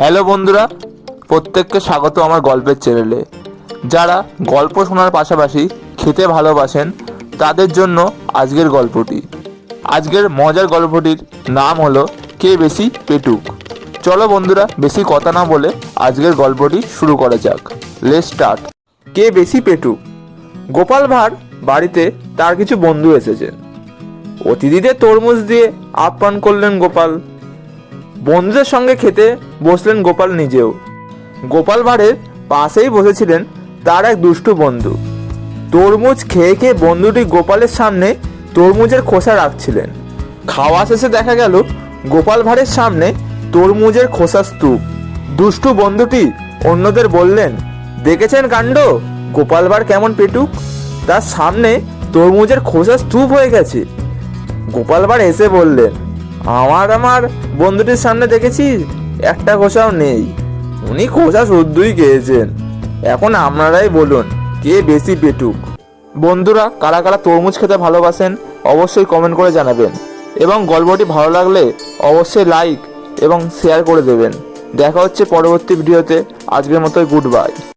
Hello বন্ধুরা, প্রত্যেককে স্বাগত আমার গল্পের চ্যানেলে। যারা গল্প শোনার পাশাপাশি খেতে ভালোবাসেন তাদের জন্য আজকের গল্পটি। আজকের মজার গল্পটির নাম হলো কে বেশি পেটুক। চলো বন্ধুরা, বেশি কথা না বলে আজকের গল্পটি শুরু করা যাক। Let's start. কে বেশি পেটুক। গোপাল ভাঁড় বাড়িতে তার কিছু বন্ধু এসেছেন। অতিথিদের তরমুজ দিয়ে আপ্যায়ন করলেন গোপাল। বন্ধুদের সঙ্গে খেতে বসলেন গোপাল নিজেও। গোপাল ভাঁড়ের পাশেই বসেছিলেন তার এক দুষ্টু বন্ধু। তরমুজ খেয়ে খেয়ে বন্ধুটি গোপালের সামনে তরমুজের খোসা রাখছিলেন। খাওয়া শেষে দেখা গেল গোপাল ভাঁড়ের সামনে তরমুজের খোসা স্তূপ। দুষ্টু বন্ধুটি অন্যদের বললেন, দেখেছেন কাণ্ড, গোপাল ভাঁড় কেমন পেটুক, তার সামনে তরমুজের খোসা স্তূপ হয়ে গেছে। গোপাল ভাঁড় এসে বললেন, আমার বন্ধুটির সামনে দেখেছি একটা খোসাও নেই, উনি খোসা শুদ্ধই খেয়েছেন। এখন আপনারাই বলুন কে বেশি পেটুক। বন্ধুরা, কারা কারা তরমুজ খেতে ভালোবাসেন অবশ্যই কমেন্ট করে জানাবেন, এবং গল্পটি ভালো লাগলে অবশ্যই লাইক এবং শেয়ার করে দেবেন। দেখা হচ্ছে পরবর্তী ভিডিওতে। আজকের মতোই গুড বাই।